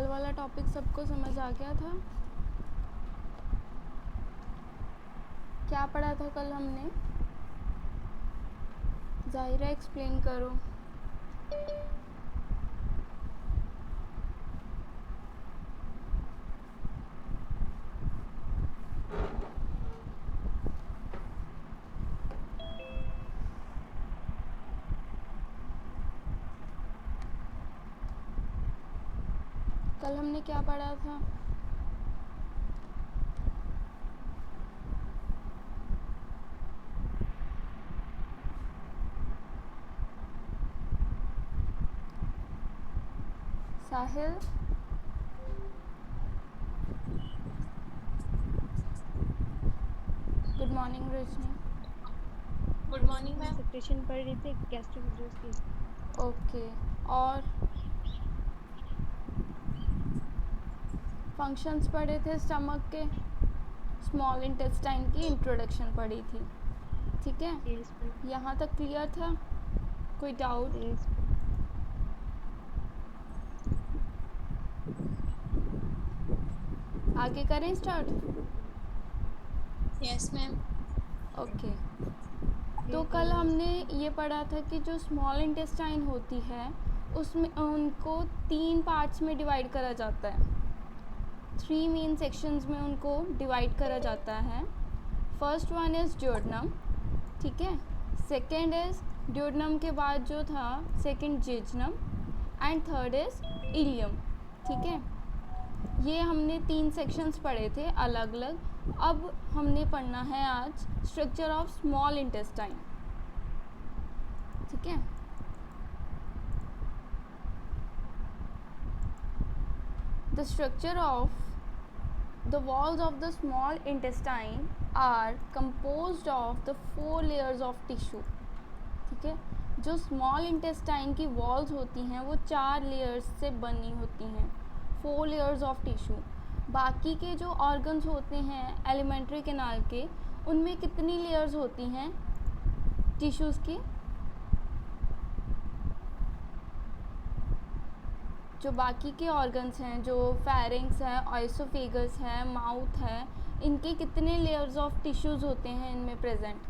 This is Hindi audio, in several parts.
कल वाला टॉपिक सबको समझ आ गया था? क्या पढ़ा था कल हमने? ज़ाहिरा एक्सप्लेन करो। कल हमने क्या पढ़ा था? Sahil, good morning. Rajni, good morning ma'am. Secretion पढ़ रहे थे गैस्ट्रिक यूजर्स की। ओके। और फंक्शंस पढ़े थे स्टमक के, स्मॉल इंटेस्टाइन की इंट्रोडक्शन पढ़ी थी। ठीक है, यस मैम। यहाँ तक क्लियर था? कोई डाउट? यस आगे करें स्टार्ट? Yes ma'am. ओके। तो कल हमने ये पढ़ा था कि जो स्मॉल इंटेस्टाइन होती है उसमें उनको 3 पार्ट्स में डिवाइड करा जाता है। 3 मेन सेक्शंस में उनको डिवाइड करा जाता है। फर्स्ट वन इज़ ड्यूोडेनम, ठीक है। सेकेंड इज़ ड्यूोडेनम के बाद जो था second jejunum, and third is ileum, ठीक है। ये हमने 3 सेक्शंस पढ़े थे अलग अलग। अब हमने पढ़ना है आज स्ट्रक्चर ऑफ स्मॉल इंटेस्टाइन, ठीक है। The structure of the walls of the small intestine are composed of the 4 layers of tissue, ठीक है। जो स्मॉल इंटेस्टाइन की वॉल्स होती हैं वो 4 लेयर्स से बनी होती हैं, 4 लेयर्स ऑफ टिश्यू। बाकी के जो ऑर्गन्स होते हैं एलिमेंट्री कैनाल के, उनमें कितनी लेयर्स होती हैं टिश्यूज़ की? जो बाकी के ऑर्गन्स हैं, जो फेरिंग्स है, ऑइसोफेगस है, माउथ है, इनके कितने लेयर्स ऑफ टिश्यूज़ होते हैं इनमें प्रेजेंट?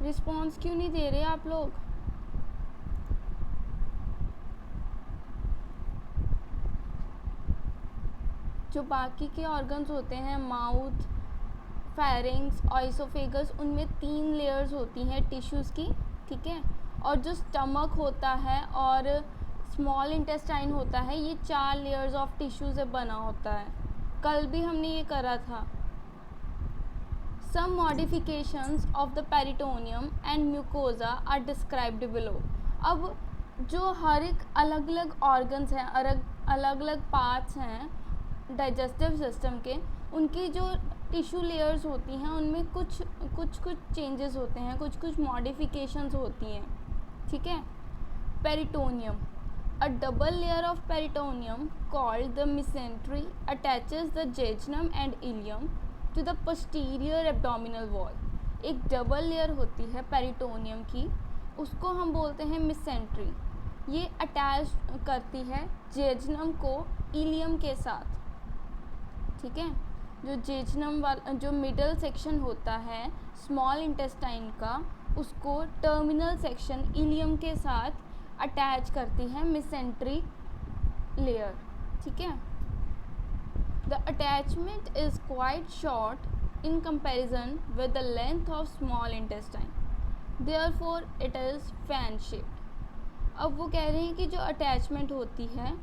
रिस्पॉन्स क्यों नहीं दे रहे आप लोग? जो बाकी के ऑर्गन्स होते हैं माउथ, फेरिंग्स, ऑइसोफेगस, उनमें 3 लेयर्स होती हैं टिश्यूज़ की, ठीक है। और जो स्टमक होता है और स्मॉल इंटेस्टाइन होता है ये 4 लेयर्स ऑफ टिश्यू से बना होता है। कल भी हमने ये करा था। Some modifications of the peritoneum and mucosa are described below. अब जो हर एक अलग अलग ऑर्गन्स हैं, अलग अलग पार्ट्स हैं डाइजेस्टिव सिस्टम के, उनकी जो टिश्यू लेयर्स होती हैं उनमें कुछ चेंजेस होते हैं, कुछ मॉडिफिकेशंस होती हैं, ठीक है। Peritoneum, a double layer of peritoneum called the mesentery attaches the jejunum and ileum to the posterior abdominal wall. एक डबल लेयर होती है पेरिटोनियम की, उसको हम बोलते हैं मिसेंट्री। ये अटैच करती है जेजुनम को इलियम के साथ, ठीक है। जो जेजुनम वाला जो मिडल सेक्शन होता है स्मॉल इंटेस्टाइन का, उसको टर्मिनल सेक्शन इलियम के साथ अटैच करती है मिसेंट्री लेयर, ठीक है। The attachment is quite short in comparison with the length of small intestine, therefore it is fan shaped. अब वो कह रहे हैं कि जो अटैचमेंट होती है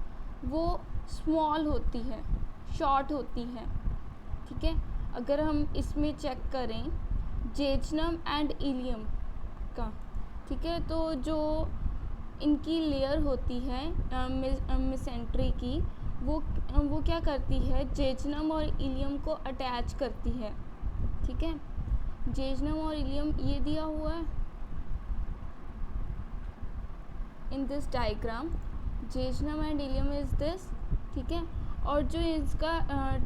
वो स्मॉल होती है, शॉर्ट होती है, ठीक है। अगर हम इसमें चेक करें जेजुनम एंड इलियम का, ठीक है, तो जो इनकी लेयर होती है मिसेंट्री की, वो क्या करती है, जेजुनम और इलियम को अटैच करती है, ठीक है। जेजुनम और इलियम ये दिया हुआ है in this diagram, jejunum and ilium is this, ठीक है। और जो इसका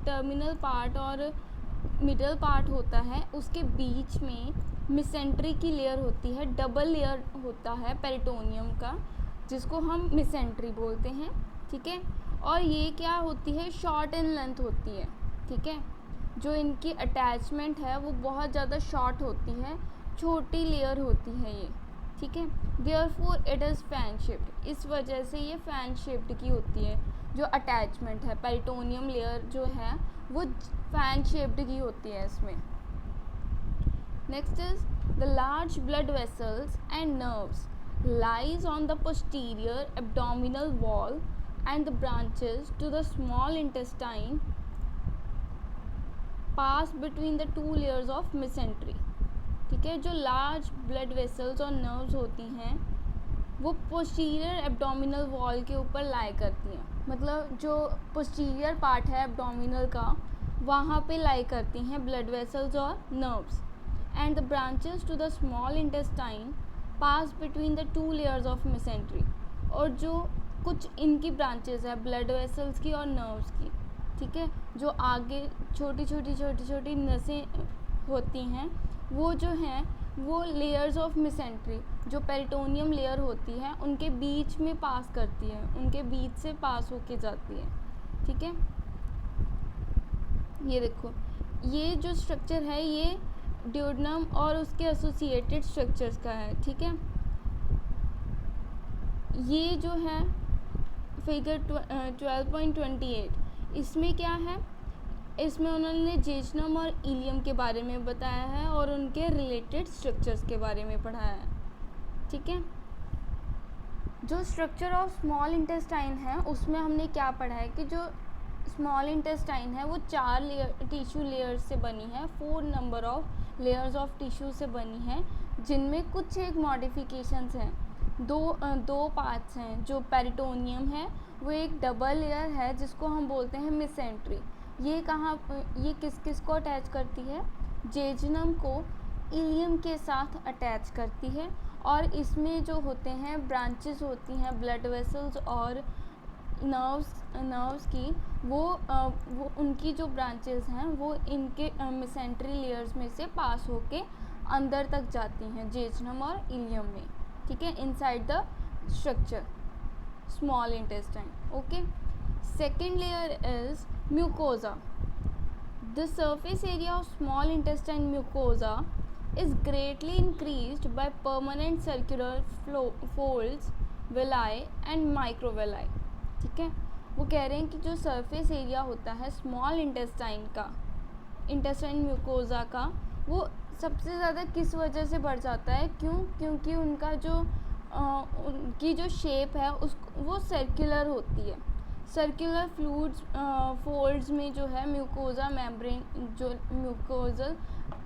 टर्मिनल पार्ट और मिडल पार्ट होता है उसके बीच में मिसेंट्री की लेयर होती है, डबल लेयर होता है पेरिटोनियम का, जिसको हम मिसेंट्री बोलते हैं, ठीक है। और ये क्या होती है, शॉर्ट इन लेंथ होती है, ठीक है। जो इनकी अटैचमेंट है वो बहुत ज़्यादा शॉर्ट होती है, छोटी लेयर होती है ये, ठीक है। Therefore it is fan shaped, इस वजह से ये फैन शेप्ड की होती है। जो अटैचमेंट है, पेरिटोनियम लेयर जो है वो फैन शेप्ड की होती है इसमें। Next is the large blood vessels and nerves lies on the posterior abdominal wall and the branches to the small intestine pass between the two layers of mesentery, ठीक है। जो लार्ज ब्लड वेसल्स और नर्व्स होती हैं वो पोस्टीरियर एब्डोमिनल वॉल के ऊपर लाई करती हैं, मतलब जो पोस्टीरियर पार्ट है एब्डोमिनल का वहाँ पे लाई करती हैं ब्लड वेसल्स और nerves. And the branches to the small intestine pass between the two layers of mesentery, और जो कुछ इनकी ब्रांचेस है ब्लड वेसल्स की और नर्व्स की, ठीक है, जो आगे छोटी छोटी नसें होती हैं वो जो हैं वो लेयर्स ऑफ मेसेंट्री, जो पेरिटोनियम लेयर होती है उनके बीच में पास करती है, उनके बीच से पास होके जाती है, ठीक है। ये देखो, ये जो स्ट्रक्चर है ये ड्यूडेनम और उसके एसोसिएटेड स्ट्रक्चर्स का है, ठीक है। ये जो है फिगर 12.28, इसमें क्या है, इसमें उन्होंने जेजनम और इलियम के बारे में बताया है और उनके रिलेटेड स्ट्रक्चर्स के बारे में पढ़ाया है, ठीक है। जो स्ट्रक्चर ऑफ स्मॉल इंटेस्टाइन है उसमें हमने क्या पढ़ा है कि जो स्मॉल इंटेस्टाइन है वो 4 टिश्यू लेयर्स से बनी है, 4 number of layers of tissue से बनी है, जिनमें कुछ एक मॉडिफिकेशंस हैं। दो पार्ट्स हैं। जो पेरिटोनियम है वो एक डबल लेयर है जिसको हम बोलते हैं मेसेंट्री। ये किस किस को अटैच करती है, जेजनम को इलियम के साथ अटैच करती है, और इसमें जो होते हैं ब्रांचेस होती हैं ब्लड वेसल्स और नर्व्स की, वो उनकी जो ब्रांचेस हैं वो इनके मेसेंट्री लेयर्स में से पास होके अंदर तक जाती हैं जेजनम और इलियम में, ठीक है, inside the structure small intestine, okay. Second layer is mucosa. The surface area of small intestine mucosa is greatly increased by permanent circular folds, villi and microvilli, ठीक है। वो कह रहे हैं कि जो सरफेस एरिया होता है स्मॉल इंटेस्टाइन का, इंटेस्टाइन म्यूकोजा का, वो सबसे ज़्यादा किस वजह से बढ़ जाता है, क्योंकि उनका जो उनकी जो शेप है वो सर्कुलर होती है। सर्कुलर फोल्ड्स में जो है म्यूकोजा मेम्ब्रेन, जो म्यूकोजल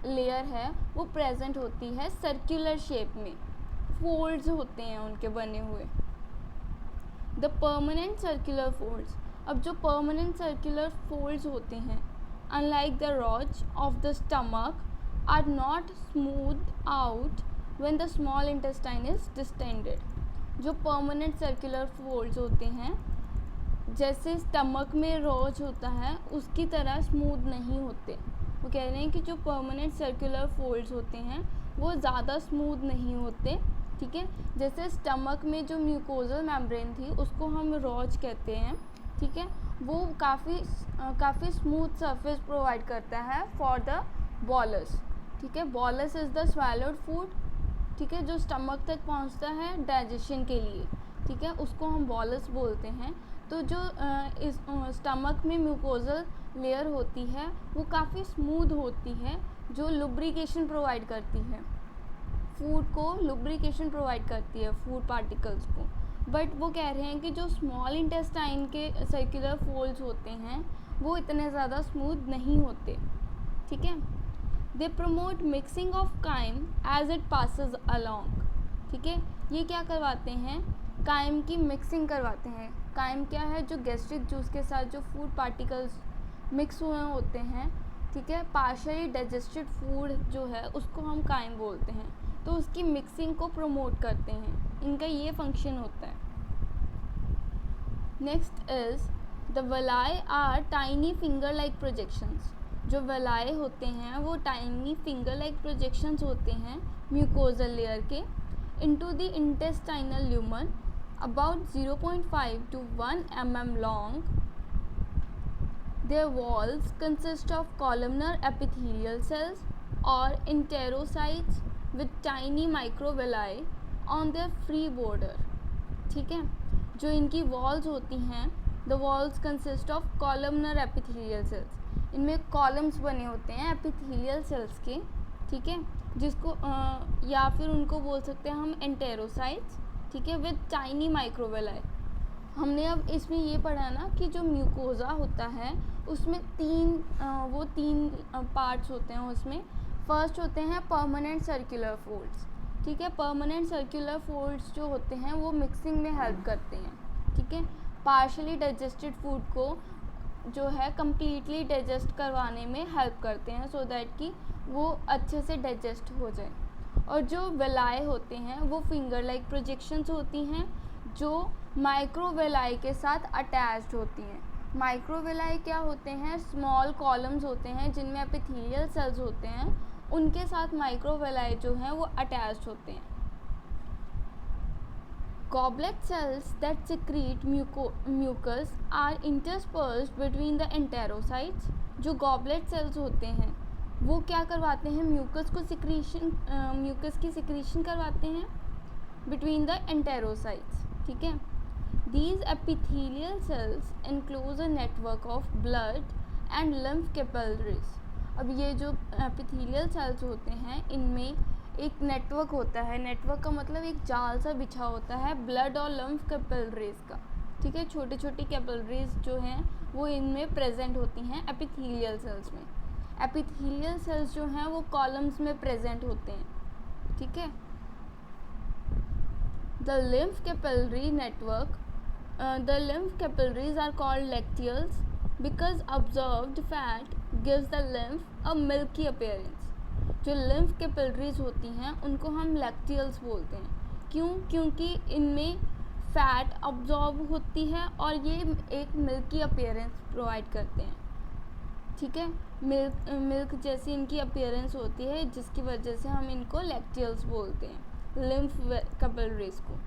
लेयर है वो प्रेजेंट होती है सर्कुलर शेप में, फोल्ड्स होते हैं उनके बने हुए। द परमानेंट सर्कुलर फोल्ड्स, अब जो परमानेंट सर्कुलर फोल्ड्स होते हैं unlike the rugae of the stomach are not smooth out when the small intestine is distended. जो परमानेंट सर्कुलर फोल्ड्स होते हैं जैसे स्टमक में रोज होता है उसकी तरह स्मूथ नहीं होते। वो कह रहे हैं कि जो परमानेंट सर्कुलर फोल्ड्स होते हैं वो ज़्यादा स्मूथ नहीं होते, ठीक है। जैसे स्टमक में जो म्यूकोजल मेम्ब्रेन थी उसको हम रोज कहते हैं, ठीक है, वो काफ़ी स्मूथ सरफेस प्रोवाइड करता है फॉर द बॉलस, ठीक है। बॉलस इज़ द स्वैलोड फूड, ठीक है, जो स्टमक तक पहुंचता है डाइजेशन के लिए, ठीक है, उसको हम बॉलस बोलते हैं। तो जो इस स्टमक में म्यूकोजल लेयर होती है वो काफ़ी स्मूथ होती है, जो लुब्रिकेशन प्रोवाइड करती है, फूड को लुब्रिकेशन प्रोवाइड करती है, फूड पार्टिकल्स को। बट वो कह रहे हैं कि जो स्मॉल इंटेस्टाइन के सर्कुलर फोल्ड्स होते हैं वो इतने ज़्यादा स्मूथ नहीं होते, ठीक है। They promote mixing of chyme as it passes along, ठीक है। ये क्या करवाते हैं, काइम की मिक्सिंग करवाते हैं। काइम क्या है, जो गैस्ट्रिक जूस के साथ जो फूड पार्टिकल्स मिक्स हुए होते हैं, ठीक है, पार्शियली डाइजेस्टेड फूड जो है उसको हम काइम बोलते हैं, तो उसकी मिक्सिंग को प्रमोट करते हैं, इनका ये फंक्शन होता है। Next is the villi are tiny finger like projections. जो वेलाए होते हैं वो टाइनी फिंगर लाइक प्रोजेक्शंस होते हैं म्यूकोजल लेयर के into the intestinal lumen about 0.5 to 1 mm long. Their walls consist of columnar epithelial cells or enterocytes with tiny microvilli on their free border. ठीक है, जो इनकी वॉल्स होती हैं, the walls consist of columnar epithelial cells, इनमें कॉलम्स बने होते हैं एपिथेलियल सेल्स के, ठीक है, जिसको या फिर उनको बोल सकते हैं हम एंटेरोसाइट्स, ठीक है, विद टाइनी माइक्रोविलाई. हमने अब इसमें ये पढ़ा ना कि जो म्यूकोज़ा होता है उसमें तीन पार्ट्स होते हैं. उसमें फर्स्ट होते हैं परमानेंट सर्कुलर फोल्ड्स, ठीक है. परमानेंट सर्कुलर फोल्ड्स जो होते हैं वो मिक्सिंग में हेल्प करते हैं, ठीक है. पार्शली डाइजेस्टेड फूड को जो है कम्प्लीटली डाइजेस्ट करवाने में हेल्प करते हैं सो दैट कि वो अच्छे से डाइजेस्ट हो जाए. और जो वेलाए होते हैं वो फिंगर लाइक प्रोजेक्शंस होती हैं जो माइक्रोवेलाई के साथ अटैच्ड होती हैं. माइक्रोवेलाई क्या होते हैं? स्मॉल कॉलम्स होते हैं जिनमें एपिथेलियल सेल्स होते हैं, उनके साथ माइक्रोवेलाई जो हैं वो अटैच्ड होते हैं. Goblet cells that secrete mucus are interspersed between the enterocytes. जो गॉबलेट सेल्स होते हैं वो क्या करवाते हैं? म्यूकस की सिक्रीशन करवाते हैं बिटवीन द एंटेरोसाइट्स, ठीक है. These epithelial cells enclose a network of blood and lymph capillaries. अब ये जो एपिथेलियल सेल्स होते हैं इनमें एक नेटवर्क होता है. नेटवर्क का मतलब एक जाल सा बिछा होता है ब्लड और लम्फ कैपिलरीज का, ठीक है. छोटी छोटी कैपिलरीज जो हैं वो इनमें प्रेजेंट होती हैं एपिथेलियल सेल्स में. एपिथेलियल सेल्स जो हैं वो कॉलम्स में प्रेजेंट होते हैं, ठीक है. The lymph capillary network, the lymph capillaries are called lacteals because absorbed fat gives the lymph a milky appearance. जो lymph capillaries होती हैं उनको हम lacteals बोलते हैं. क्यों? क्योंकि इनमें फैट अब्जॉर्ब होती है और ये एक मिल्की अपीयरेंस प्रोवाइड करते हैं, ठीक है. मिल्क जैसी इनकी अपीयरेंस होती है जिसकी वजह से हम इनको lacteals बोलते हैं, lymph capillaries को.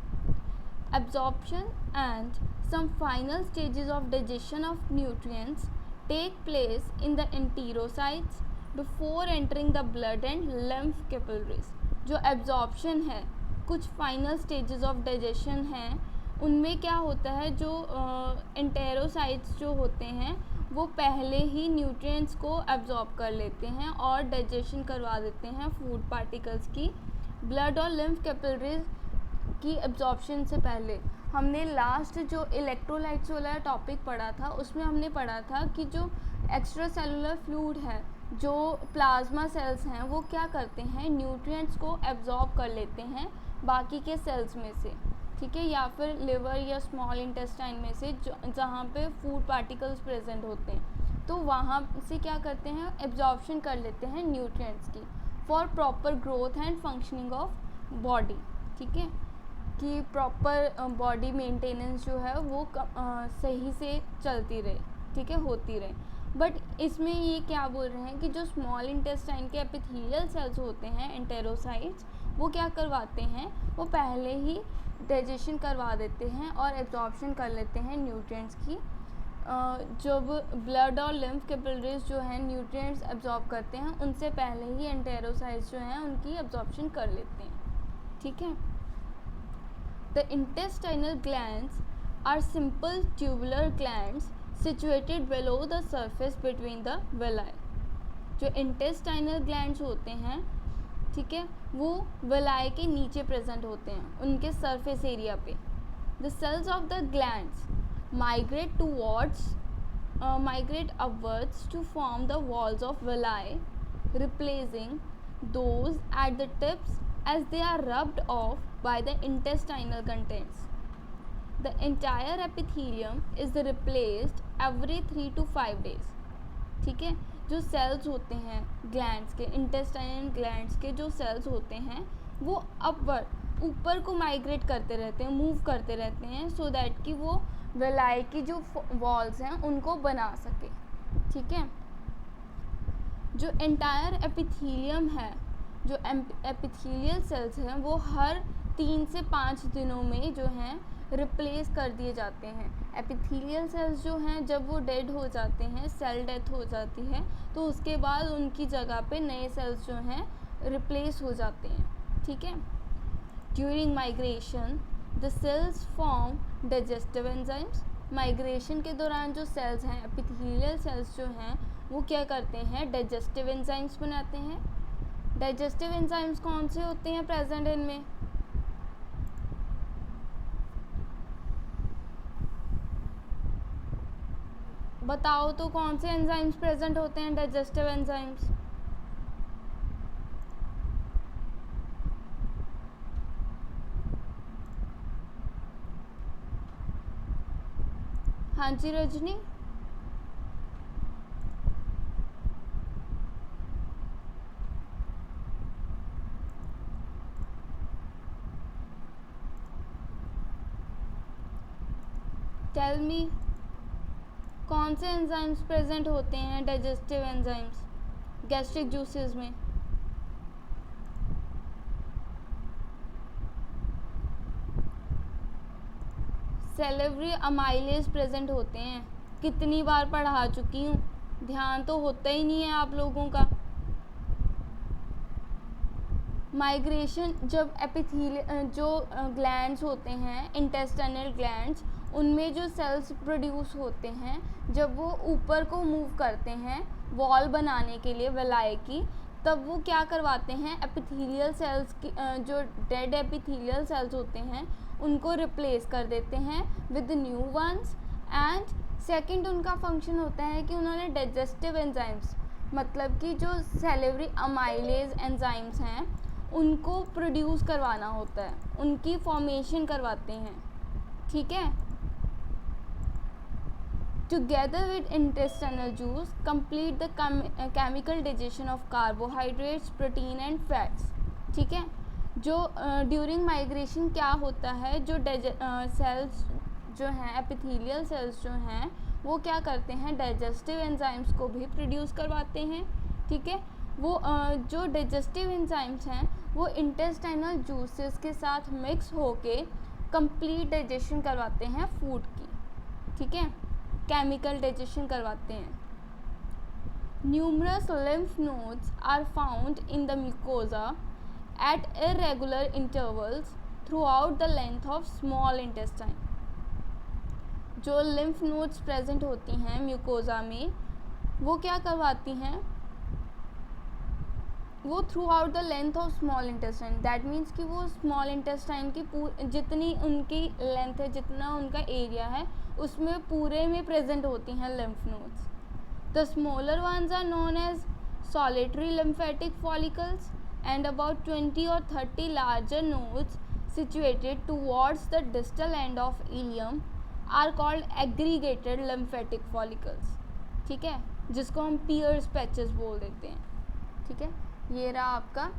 Absorption and some final stages of digestion of nutrients take place in the enterocytes before entering the blood and lymph capillaries. जो absorption है, कुछ final stages of digestion हैं, उनमें क्या होता है? जो enterocytes जो होते हैं वो पहले ही न्यूट्रिएंट्स को absorb कर लेते हैं और digestion करवा देते हैं फूड पार्टिकल्स की. ब्लड और lymph capillaries की एब्जॉर्प्शन से पहले हमने लास्ट जो इलेक्ट्रोलाइट्स वाला टॉपिक पढ़ा था उसमें हमने पढ़ा था कि जो एक्स्ट्रा सेलुलर फ्लूइड है, जो प्लाज्मा सेल्स हैं, वो क्या करते हैं? न्यूट्रिएंट्स को एब्जॉर्ब कर लेते हैं बाकी के सेल्स में से, ठीक है, या फिर लिवर या स्मॉल इंटेस्टाइन में से जहाँ पे फूड पार्टिकल्स प्रेजेंट होते हैं. तो वहाँ से क्या करते हैं? एब्जॉर्प्शन कर लेते हैं न्यूट्रिएंट्स की for proper growth and functioning of body, ठीक है, कि प्रॉपर बॉडी मेंटेनेंस जो है वो सही से चलती रहे, ठीक है, होती रहे. बट इसमें ये क्या बोल रहे हैं कि जो स्मॉल इंटेस्टाइन के एपिथेलियल सेल्स होते हैं एंटेरोसाइट्स, वो क्या करवाते हैं? वो पहले ही डाइजेशन करवा देते हैं और एब्जॉर्प्शन कर लेते हैं न्यूट्रिएंट्स की. जब ब्लड और लिम्फ कैपिलरीज जो हैं न्यूट्रिएंट्स एब्जॉर्ब करते हैं उनसे पहले ही एंटेरोसाइट्स जो हैं उनकी एब्जॉर्प्शन कर लेते हैं, ठीक है. The intestinal glands are simple tubular glands situated below the surface between the villi. जो intestinal glands होते हैं, ठीक है, वो villi के नीचे प्रेजेंट होते हैं उनके सरफेस एरिया पे. The cells of the glands migrate upwards to form the walls of villi, replacing those at the tips as they are rubbed off by the intestinal contents. The entire epithelium is replaced every 3 to 5 days. ठीक है, जो सेल्स होते हैं ग्लैंड्स के, इंटेस्टाइनल ग्लैंड्स के जो सेल्स होते हैं वो अपवर्ड ऊपर को माइग्रेट करते रहते हैं, मूव करते रहते हैं सो दैट कि वो वेलाई की जो वॉल्स हैं उनको बना सके, ठीक है. जो एंटायर एपिथीलियम है, जो एपिथीलियल सेल्स हैं, वो हर 3 से 5 दिनों में जो हैं रिप्लेस कर दिए जाते हैं। एपिथीलियल सेल्स जो हैं जब वो डेड हो जाते हैं, सेल डेथ हो जाती है, तो उसके बाद उनकी जगह पे नए सेल्स जो हैं रिप्लेस हो जाते हैं। ठीक है। During migration the cells form digestive enzymes. Migration के दौरान जो सेल्स हैं, एपिथेलियल सेल्स जो हैं, वो क्या करते हैं, डाइजेस्टिव एंजाइम्स बनाते हैं। डाइजेस्टिव एंजाइम्स कौन से होते हैं प्रेजेंट इनमें? बताओ तो कौन से एंजाइम्स प्रेजेंट होते हैं डाइजेस्टिव एंजाइम्स? हाँ जी रजनी। टेल मी, कौन से एंजाइम्स प्रेजेंट होते हैं डाइजेस्टिव एंजाइम्स गैस्ट्रिक जूसेस में? सेलेवरी अमाइलेज प्रेजेंट होते हैं। कितनी बार पढ़ा चुकी हूँ, ध्यान तो होता ही नहीं है आप लोगों का। माइग्रेशन जब जो ग्लैंड्स होते हैं, इंटेस्टाइनल ग्लैंड्स, उनमें जो सेल्स प्रोड्यूस होते हैं, जब वो ऊपर को मूव करते हैं वॉल बनाने के लिए विलाय की, तब वो क्या करवाते हैं, एपिथेलियल सेल्स की जो डेड एपिथेलियल सेल्स होते हैं उनको रिप्लेस कर देते हैं with new ones. And second उनका फंक्शन होता है कि उन्होंने डाइजेस्टिव एंजाइम्स, मतलब कि जो सेलेवरी अमाइलेज एंजाइम्स हैं उनको प्रोड्यूस करवाना होता है, उनकी फॉर्मेशन करवाते हैं। ठीक है। Together with intestinal juice complete the chemical digestion of carbohydrates, protein and fats. ठीक है। जो ड्यूरिंग माइग्रेशन क्या होता है, जो सेल्स जो हैं, एपिथेलियल सेल्स जो हैं, वो क्या करते हैं, डाइजेस्टिव एंजाइम्स को भी प्रोड्यूस करवाते हैं। ठीक है। वो जो डाइजेस्टिव एंजाइम्स हैं वो इंटेस्टाइनल जूसेस के साथ मिक्स होके कंप्लीट डाइजेशन करवाते हैं फूड की। ठीक है। केमिकल डाइजेशन करवाते हैं। Numerous lymph nodes are found in the mucosa at irregular intervals throughout the length of small intestine। जो लिम्फ नोड्स प्रेजेंट होती हैं म्यूकोजा में, वो क्या करवाती हैं, वो through out the length of small intestine. That means कि वो स्मॉल इंटेस्टाइन की जितनी उनकी लेंथ है, जितना उनका एरिया है, उसमें पूरे में प्रेजेंट होती हैं lymph nodes. The smaller ones are known as solitary lymphatic follicles and about 20 or 30 larger nodes situated towards the distal end of ileum are called aggregated lymphatic follicles। ठीक है, जिसको हम Peyer's patches बोल देते हैं। ठीक है, ये रहा आपका।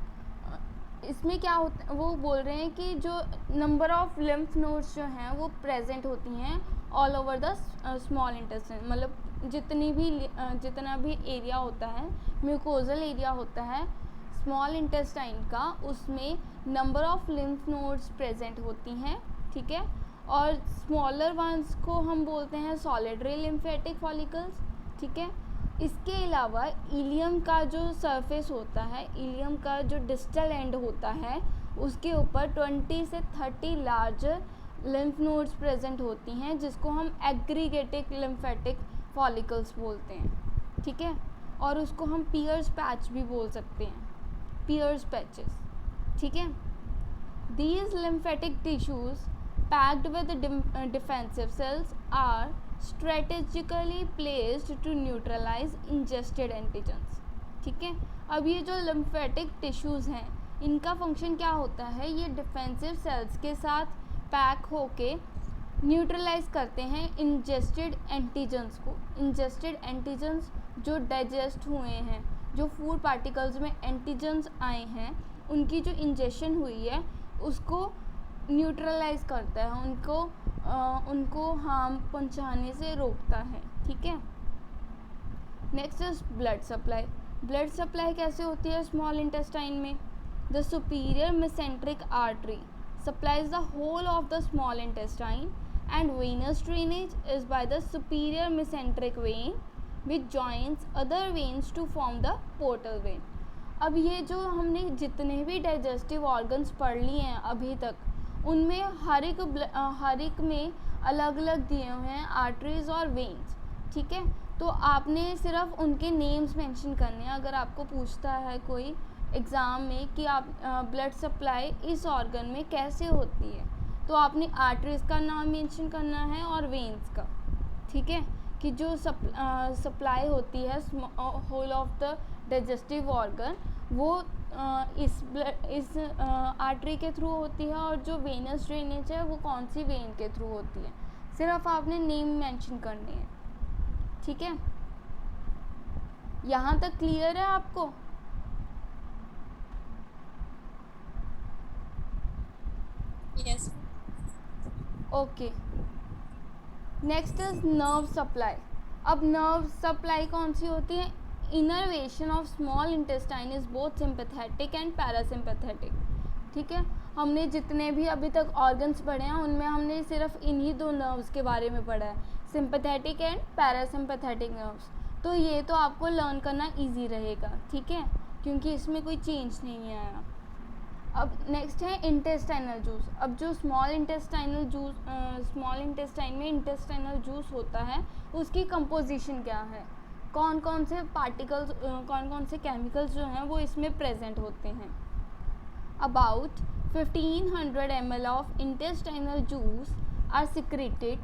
इसमें क्या होता है, वो बोल रहे हैं कि जो नंबर ऑफ लिम्फ नोड्स जो हैं वो प्रेजेंट होती हैं all over the small intestine, मतलब जितना भी एरिया होता है, म्यूकोजल एरिया होता है स्मॉल इंटेस्टाइन का, उसमें number of lymph nodes present होती हैं। ठीक है। और स्मॉलर वंस को हम बोलते हैं सॉलिटरी लिम्फेटिक फॉलिकल्स। ठीक है। इसके अलावा इलियम का जो सरफेस होता है, इलियम का जो डिस्टल एंड होता है, उसके ऊपर 20 से 30 लार्जर लिम्फ नोड्स प्रेजेंट होती हैं, जिसको हम एग्रीगेटेड लिम्फेटिक फॉलिकल्स बोलते हैं। ठीक है। और उसको हम पियर्स पैच भी बोल सकते हैं, Peyer's patches। ठीक है। These lymphatic tissues packed with defensive cells are strategically placed to neutralize ingested antigens। ठीक है। अब ये जो lymphatic tissues हैं, इनका फंक्शन क्या होता है, ये डिफेंसिव सेल्स के साथ पैक होके न्यूट्रलाइज करते हैं इंजेस्टेड एंटीजन्स को। इंजेस्टेड एंटीजन्स जो डाइजेस्ट हुए हैं, जो फूड पार्टिकल्स में एंटीजन्स आए हैं, उनकी जो इंजेक्शन हुई है उसको न्यूट्रलाइज करता है, उनको हार्म पहुंचाने से रोकता है। ठीक है। Next is blood supply. Blood supply कैसे होती है स्मॉल इंटेस्टाइन में? The superior mesenteric artery supplies the whole of the small intestine and venous drainage is by the superior mesenteric vein which joins other veins to form the portal vein. अब ये जो हमने जितने भी डाइजेस्टिव ऑर्गन्स पढ़ लिए हैं अभी तक, उनमें हर एक में अलग अलग दिए हुए हैं आर्टरीज और वेन्स, ठीक है। तो आपने सिर्फ उनके नेम्स मेंशन करने हैं। अगर आपको पूछता है कोई एग्ज़ाम में कि आप ब्लड सप्लाई इस ऑर्गन में कैसे होती है, तो आपने आर्टरीज का नाम मेंशन करना है और वेन्स का, ठीक है, कि जो सप्लाई होती है whole of the digestive organ वो इस आर्टरी के थ्रू होती है, और जो वेनस ड्रेनेज है वो कौन सी वेन के थ्रू होती है। सिर्फ आपने नेम मेंशन करने हैं, ठीक है। यहाँ तक क्लियर है आपको? Yes. Okay, next is nerve supply. अब नर्व सप्लाई कौन सी होती है? Innervation of small intestine is both sympathetic and parasympathetic, ठीक है। हमने जितने भी अभी तक ऑर्गन्स पढ़े हैं उनमें हमने सिर्फ इन्हीं दो नर्व्स के बारे में पढ़ा है, सिंपैथेटिक एंड पैरासिम्पैथेटिक नर्व्स। तो ये तो आपको लर्न करना इजी रहेगा, ठीक है, क्योंकि इसमें कोई चेंज नहीं आया। अब नेक्स्ट है इंटेस्टाइनल जूस। अब जो स्मॉल इंटेस्टाइन में इंटेस्टाइनल जूस होता है उसकी कंपोजिशन क्या है, कौन कौन से पार्टिकल्स, कौन कौन से केमिकल्स जो हैं वो इसमें प्रेजेंट होते हैं। About 1500 ml of intestinal juice are secreted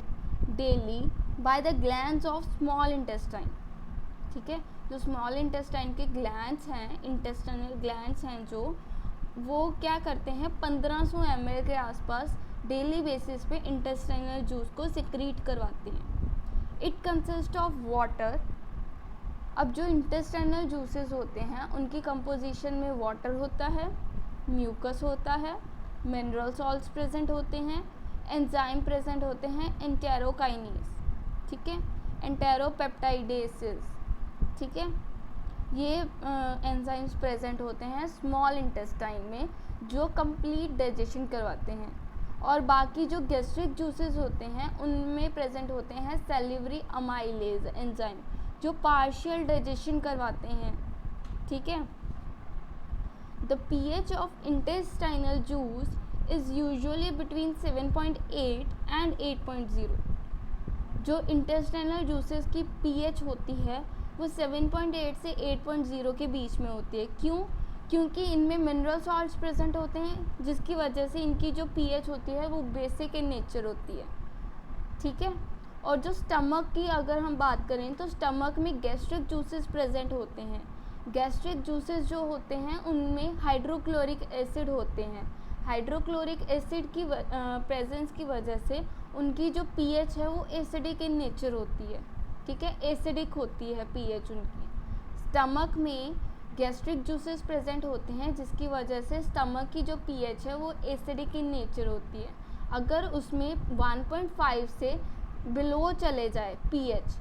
daily by the glands of small intestine, ठीक है। जो स्मॉल इंटेस्टाइन के ग्लैंड्स हैं, इंटेस्टाइनल ग्लैंड्स हैं जो, वो क्या करते हैं 1500 ml के आसपास डेली बेसिस पे इंटेस्टाइनल जूस को सिक्रीट करवाते हैं। It consist of water. अब जो इंटेस्टाइनल जूसेस होते हैं उनकी कंपोजिशन में वाटर होता है, म्यूकस होता है, मिनरल सॉल्ट्स प्रेजेंट होते हैं, एंजाइम प्रेजेंट होते हैं, एंटेरोकाइनेज, ठीक है, एंटेरोपेप्टाइडेसेस, ठीक है। ये एंजाइम्स प्रेजेंट होते हैं स्मॉल इंटेस्टाइन में जो कंप्लीट डाइजेशन करवाते हैं। और बाकी जो गैस्ट्रिक जूसेस होते हैं उनमें प्रेजेंट होते हैं सेलिवरी अमाइलेज एंजाइम जो पार्शियल डाइजेशन करवाते हैं, ठीक है। The pH of intestinal juice is usually between 7.8 and 8.0। जो इंटेस्टाइनल जूसेस की pH होती है वो 7.8 से 8.0 के बीच में होती है। क्यों? क्योंकि इनमें मिनरल सॉल्ट्स प्रेजेंट होते हैं जिसकी वजह से इनकी जो pH होती है वो बेसिक इन नेचर होती है, ठीक है। और जो स्टमक की अगर हम बात करें तो स्टमक में गैस्ट्रिक जूसेस प्रेजेंट होते हैं। गैस्ट्रिक जूसेस जो होते हैं उनमें हाइड्रोक्लोरिक एसिड होते हैं। हाइड्रोक्लोरिक एसिड की प्रेजेंस की वजह से उनकी जो pH है वो एसिडिक इन नेचर होती है, ठीक है, एसिडिक होती है pH उनकी। स्टमक में गैस्ट्रिक जूसेस प्रेजेंट होते हैं जिसकी वजह से स्टमक की जो pH है वो एसिडिक इन नेचर होती है। अगर उसमें 1.5 से बिलो चले जाए pH,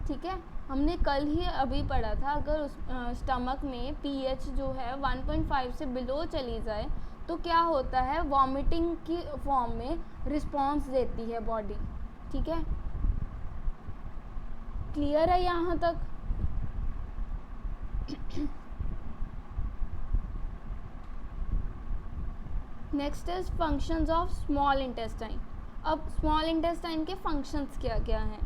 ठीक है, हमने कल ही अभी पढ़ा था, अगर उस स्टमक में pH जो है 1.5 से बिलो चली जाए तो क्या होता है, वॉमिटिंग की फॉर्म में रिस्पॉन्स देती है बॉडी, ठीक है। क्लियर है यहाँ तक? Next is functions of small intestine. अब स्मॉल इंटेस्टाइन के फंक्शंस क्या क्या हैं?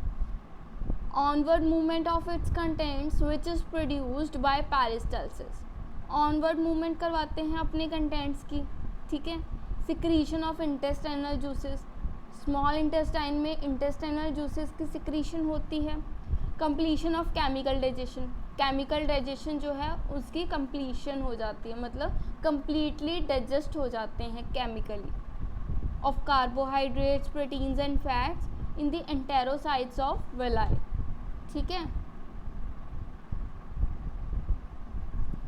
Onward movement of its contents which is produced by peristalsis. Onward movement करवाते हैं अपने कंटेंट्स की, ठीक है। Secretion of intestinal juices. Small intestine में इंटेस्टाइनल जूसेस की सिक्रीशन होती है। Completion of chemical digestion. Chemical digestion जो है उसकी कंप्लीशन हो जाती है, मतलब कंप्लीटली डाइजेस्ट हो जाते हैं chemically. Of carbohydrates, proteins and fats in the enterocytes of villi, ठीक है।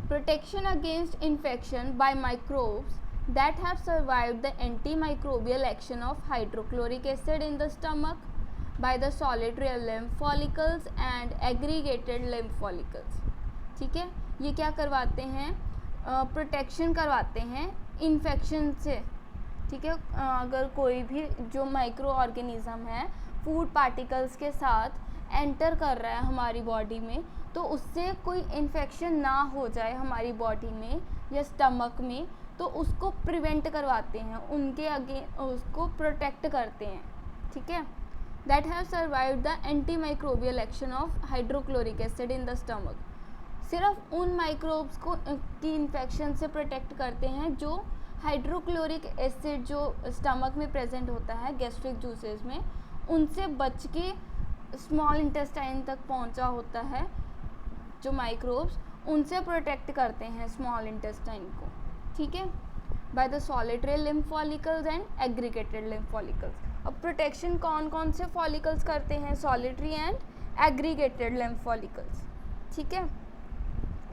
Protection against infection by microbes that have survived the antimicrobial action of hydrochloric acid in the stomach by the solitary lymph follicles and aggregated lymph follicles, ठीक है। ये क्या करवाते हैं, प्रोटेक्शन करवाते हैं इन्फेक्शन से, ठीक है। अगर कोई भी जो माइक्रो ऑर्गेनिज़म है फूड पार्टिकल्स के साथ एंटर कर रहा है हमारी बॉडी में, तो उससे कोई इन्फेक्शन ना हो जाए हमारी बॉडी में या स्टमक में, तो उसको प्रिवेंट करवाते हैं, उनके उसको प्रोटेक्ट करते हैं, ठीक है। That have survived the anti microbial action of hydrochloric acid in the stomach. सिर्फ उन माइक्रोब्स को की इन्फेक्शन से प्रोटेक्ट करते हैं जो हाइड्रोक्लोरिक एसिड जो स्टमक में प्रेजेंट होता है गैस्ट्रिक जूसेस में, उनसे बच के स्मॉल इंटेस्टाइन तक पहुंचा होता है जो माइक्रोब्स, उनसे प्रोटेक्ट करते हैं स्मॉल इंटेस्टाइन को, ठीक है, by the solitary lymph follicles and aggregated lymph follicles. अब प्रोटेक्शन कौन कौन से फॉलिकल्स करते हैं, solitary and aggregated lymph follicles, ठीक है।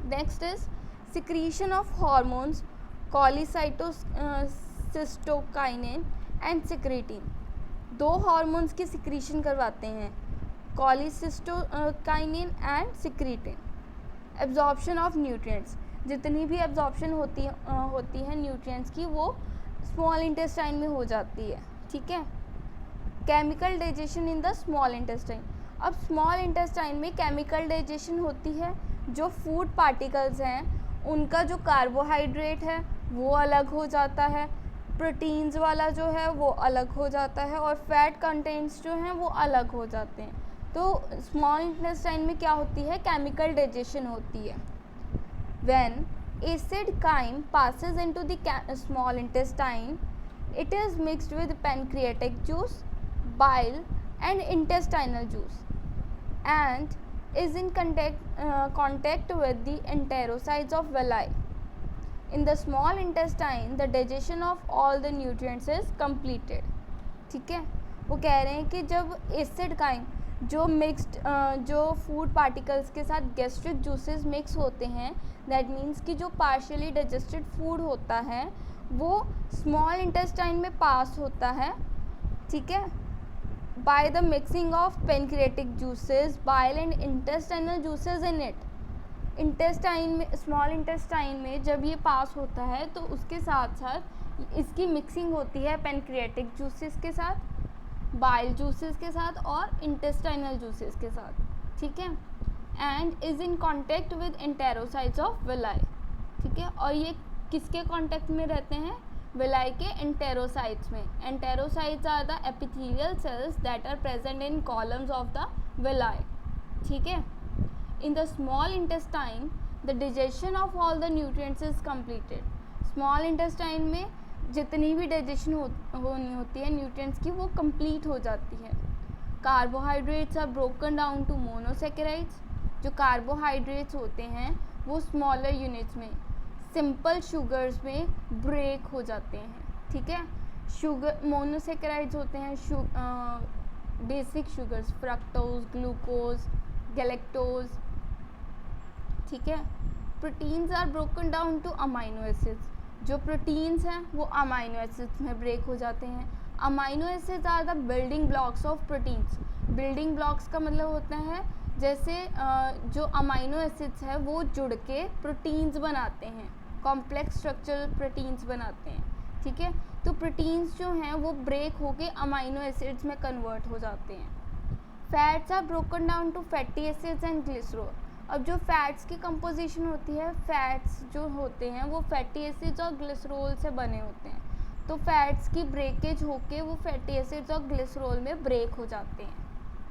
Next is secretion of hormones cholecystokinin and secretin. दो हार्मोन्स की सिक्रीशन करवाते हैं, cholecystokinin and secretin. Absorption of nutrients, जितनी भी एब्जॉर्प्शन होती है न्यूट्रिएंट्स की, वो स्मॉल इंटेस्टाइन में हो जाती है, ठीक है। Chemical digestion in the small intestine. अब स्मॉल इंटेस्टाइन में केमिकल डाइजेशन होती है, जो फूड पार्टिकल्स हैं उनका जो कार्बोहाइड्रेट है वो अलग हो जाता है, प्रोटीन्स वाला जो है वो अलग हो जाता है, और फैट कंटेंट्स जो हैं वो अलग हो जाते हैं। तो स्मॉल इंटेस्टाइन में क्या होती है, केमिकल डाइजेशन होती है। When acid chyme passes into the small intestine, it is mixed with pancreatic juice, bile and intestinal juice and is in contact with the enterocytes of villi. In the small intestine, the digestion of all the nutrients is completed. ठीक है, वो कह रहे हैं कि जब एसिड काइम जो मिक्स्ड जो फूड पार्टिकल्स के साथ गैस्ट्रिक जूसेस मिक्स होते हैं, दैट मीन्स कि जो पार्शियली डाइजेस्टेड फूड होता है वो स्मॉल इंटेस्टाइन में पास होता है, ठीक है, by the mixing of pancreatic juices, bile and intestinal juices in it. Intestine में, स्मॉल इंटेस्टाइन में जब ये पास होता है तो उसके साथ साथ इसकी मिक्सिंग होती है पेनक्रिएटिक जूसेस के साथ, बाइल जूसेस के साथ और इंटेस्टाइनल जूसेस के साथ, ठीक है, and is in contact with enterocytes of villi, ठीक है। और ये किसके कांटेक्ट में रहते हैं, विलाई के एंटेरोसाइट्स में। Enterocytes are the epithelial cells that are present in columns of the villi, ठीक है। In the small intestine the digestion of all the nutrients is completed. Small intestine में जितनी भी डाइजेशन होनी होती है न्यूट्रिएंट्स की, वो कंप्लीट हो जाती है। Carbohydrates are broken down to monosaccharides. जो कार्बोहाइड्रेट्स होते हैं वो स्मॉलर यूनिट्स में सिंपल शुगर्स में ब्रेक हो जाते हैं, ठीक है। शुगर मोनोसेकेराइड्स होते हैं basic sugars, fructose, glucose, galactose, ठीक है। Proteins are broken down to amino acids. जो प्रोटीन्स हैं वो अमाइनो एसिड्स में ब्रेक हो जाते हैं। Amino acids are the building blocks of proteins. Building blocks का मतलब होता है जैसे जो अमाइनो एसिड्स है वो जुड़ के प्रोटीन्स बनाते हैं, कॉम्प्लेक्स स्ट्रक्चरल प्रोटीन्स बनाते हैं, ठीक है। तो प्रोटीन्स जो हैं वो ब्रेक होके अमाइनो एसिड्स में कन्वर्ट हो जाते हैं। Fats are broken down to fatty acids and glycerol. अब जो फैट्स की कंपोजिशन होती है, फैट्स जो होते हैं वो फैटी एसिड्स और ग्लिसरॉल से बने होते हैं। तो फैट्स की ब्रेकेज होके वो फैटी एसिड्स और ग्लिसरॉल में ब्रेक हो जाते हैं,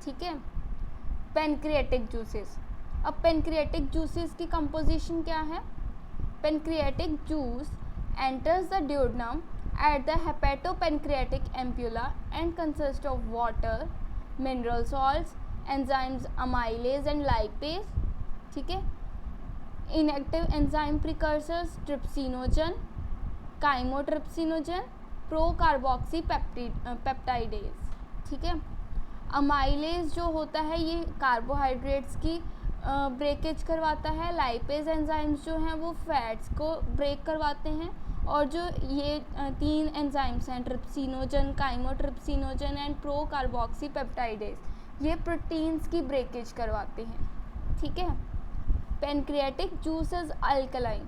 ठीक है। Pancreatic juices. अब पेनक्रिएटिक जूसेस की कंपोजिशन क्या है, pancreatic juice enters the duodenum at the hepatopancreatic ampulla and consists of water, mineral salts, enzymes amylase and lipase, ठीक है। inactive enzyme precursors trypsinogen, chymotrypsinogen, procarboxy peptidase, ठीक है। अमाइलेज जो होता है ये कार्बोहाइड्रेट्स की ब्रेकेज करवाता है। लाइपेज एंजाइम्स जो हैं वो फैट्स को ब्रेक करवाते हैं, और जो ये तीन एंजाइम्स हैं trypsinogen, chymotrypsinogen and procarboxy peptidase, ये प्रोटीन्स की ब्रेकेज करवाते हैं, ठीक है। पेनक्रियाटिक जूस इज अल्कलाइन,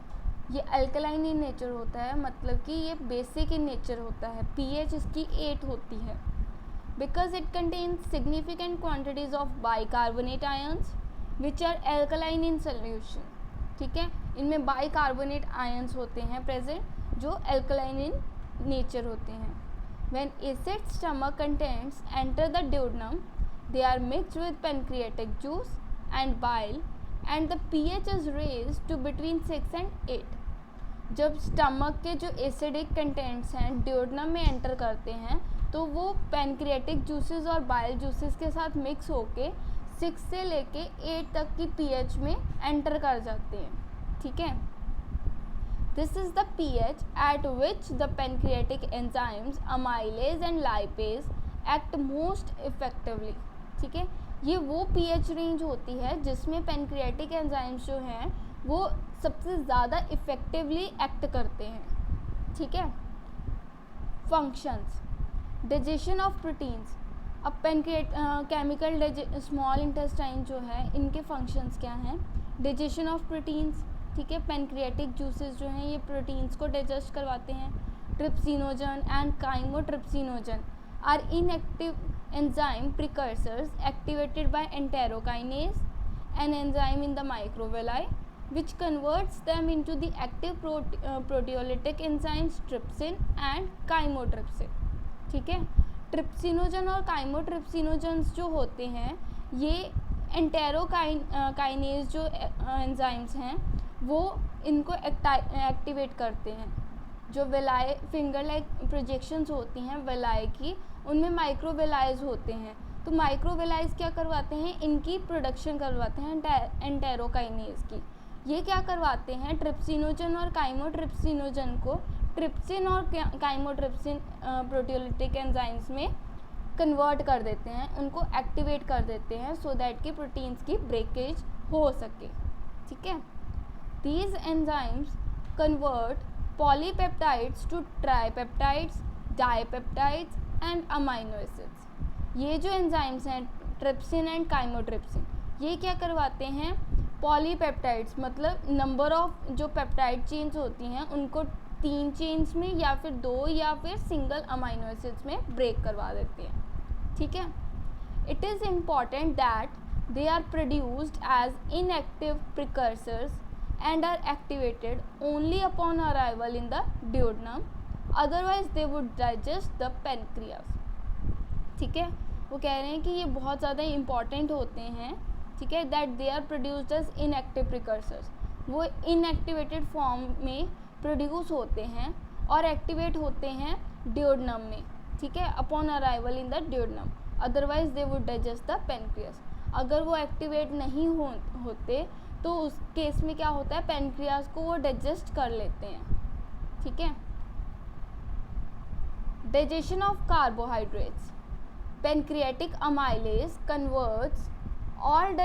ये अल्कलाइन इन नेचर होता है, मतलब कि ये बेसिक इन नेचर होता है, pH इसकी 8 होती है। Because it contains significant quantities of bicarbonate ions which are alkaline in solution. ठीक है, इनमें बाइकार्बोनेट आयंस होते हैं प्रेजेंट जो अल्कलाइन इन नेचर होते हैं। When acid stomach contents enter the duodenum they are mixed with pancreatic juice and bile and the pH is raised to between 6 and 8। जब स्टमक के जो एसिडिक कंटेंट्स हैं ड्यूडेनम में एंटर करते हैं तो वो पेनक्रियाटिक जूसेस और बाइल जूसेस के साथ मिक्स होके 6 से लेके 8 तक की pH में एंटर कर जाते हैं। ठीक है, this is the pH eight which the pancreatic enzymes amylase and lipase act most effectively. ठीक है, ये वो pH रेंज होती है जिसमें पेनक्रियाटिक एंजाइम्स जो हैं वो सबसे ज़्यादा इफ़ेक्टिवली एक्ट करते हैं। ठीक है, फंक्शंस, डाइजेशन ऑफ प्रोटीन्स। अब केमिकल स्मॉल इंटेस्टाइन जो है इनके फंक्शंस क्या हैं? Digestion of proteins. ठीक है, पेनक्रियाटिक जूसेस जो हैं ये प्रोटीन्स को डाइजेस्ट करवाते हैं। Trypsinogen and chymotrypsinogen are inactive enzyme precursors activated by enterokinase, an enzyme in the microvilli which converts them into the active proteolytic enzymes trypsin and chymotrypsin। ठीक है, ट्रिप्सिनोजन और काइमोट्रिप्सिनोजन्स जो होते हैं ये एंटेरोकाइनेज जो एंजाइम्स हैं वो इनको एक्टिवेट करते हैं। जो वेलाई फिंगर लाइक प्रोजेक्शंस होती हैं वेलाई की, उनमें माइक्रोवेलाइज होते हैं, तो माइक्रोवेलाइज क्या करवाते हैं? इनकी प्रोडक्शन करवाते हैं एंटेरोकाइनेज की। ये क्या करवाते हैं? ट्रिप्सिनोजन और काइमोट्रिप्सिनोजन को ट्रिप्सिन और काइमोट्रिप्सिन प्रोटियोलिटिक एंजाइम्स में कन्वर्ट कर देते हैं, उनको एक्टिवेट कर देते हैं सो दैट कि प्रोटीन्स की ब्रेकेज हो सके। ठीक है, these enzymes convert polypeptides to tripeptides, dipeptides and amino acids. ये जो एंजाइम्स हैं ट्रिप्सिन एंड काइमोट्रिप्सिन ये क्या करवाते हैं? पॉलीपेप्टाइड्स मतलब नंबर ऑफ जो पेप्टाइड चेन्स होती हैं उनको 3 चेन्स में या फिर 2 या फिर सिंगल अमाइनो एसिड्स में ब्रेक करवा देते हैं। ठीक है, it is important that they are produced as inactive precursors and are activated only upon arrival in the duodenum, otherwise they would digest the pancreas। ठीक है, वो कह रहे हैं कि ये बहुत ज़्यादा इम्पॉर्टेंट होते हैं। ठीक है, that they are produced as inactive precursors, वो इनएक्टिवेटेड फॉर्म में प्रोड्यूस होते हैं और एक्टिवेट होते हैं duodenum में। ठीक है, upon arrival in the duodenum, otherwise they would digest the pancreas. अगर वो एक्टिवेट नहीं होते तो उस केस में क्या होता है? पेनक्रियास को वो डाइजेस्ट कर लेते हैं। ठीक है, digestion of carbohydrates. Pancreatic amylase converts all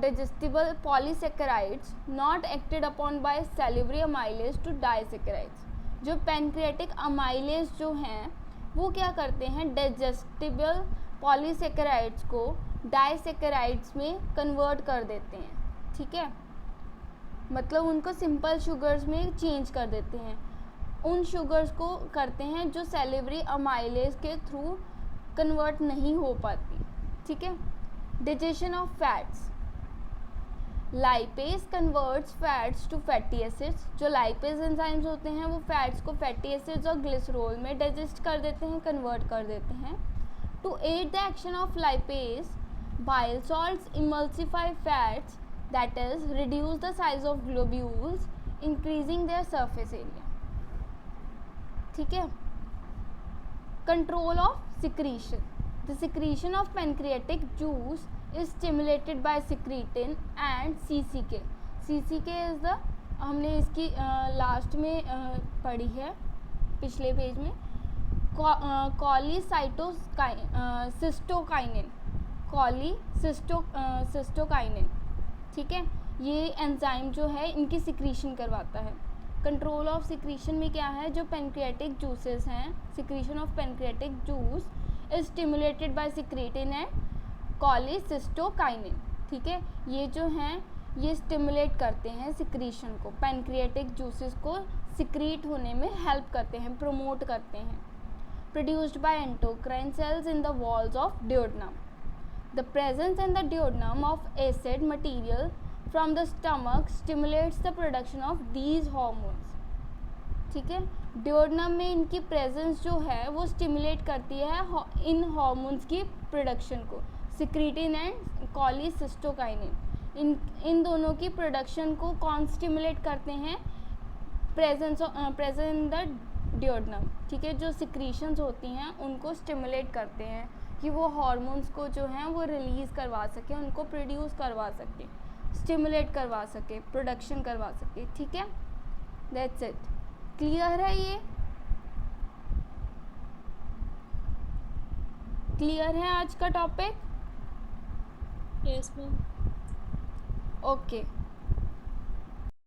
digestible polysaccharides not acted upon by salivary amylase to disaccharides। जो पेनक्रियाटिक अमाइलेज जो हैं वो क्या करते हैं? डाइजेस्टिबल पॉलीसेकेराइड्स को डाइसेकेराइड्स में कन्वर्ट कर देते हैं। ठीक है, मतलब उनको सिंपल शुगर्स में चेंज कर देते हैं। उन शुगर्स को करते हैं जो सेलिवरी अमाइलेज के थ्रू कन्वर्ट नहीं हो पाती। ठीक है, digestion of fats. Lipase converts fats to fatty acids. जो लाइपेज एंजाइम्स होते हैं वो फैट्स को फैटी एसिड्स और ग्लिसरॉल में डाइजेस्ट कर देते हैं, कन्वर्ट कर देते हैं। To aid the action of lipase, bile salts emulsify fats, that is reduce the size of globules, increasing their surface area। ठीक है, control of secretion। the secretion of pancreatic juice is stimulated by secretin and CCK। CCK is the, हमने इसकी लास्ट में पढ़ी है पिछले पेज में, सिस्टोकाइनिन। ठीक है, ये एंजाइम जो है इनकी सिक्रीशन करवाता है। कंट्रोल ऑफ सिक्रीशन में क्या है? जो पेनक्रियाटिक जूसेस हैं, secretion of pancreatic juice is stimulated by secretin and cholecystokinin. ठीक है, ये जो हैं ये स्टिमुलेट करते हैं सिक्रीशन को, पैनक्रियाटिक जूसेस को सिक्रीट होने में हेल्प करते हैं, प्रमोट करते हैं. Produced by endocrine cells in the walls of duodenum. The presence in the duodenum of acid material from the stomach stimulates the production of these hormones. ठीक है, ड्योडनम में इनकी प्रेजेंस जो है वो स्टिमुलेट करती है इन हार्मोन्स की प्रोडक्शन को, सिक्रीटिन एंड कॉलीसिस्टोकाइनिन. इन दोनों की प्रोडक्शन को कौन स्टिमुलेट करते हैं? Presence in the duodenum. ठीक है, जो सिक्रीशंस होती हैं उनको स्टिमुलेट करते हैं कि वो हार्मोन्स को जो हैं वो रिलीज़ करवा सके, उनको प्रोड्यूस करवा सके, स्टिमुलेट करवा सके, प्रोडक्शन करवा सके. ठीक है, दैट्स इट. क्लियर है? ये क्लियर है आज का टॉपिक? Yes, ma'am. ओके.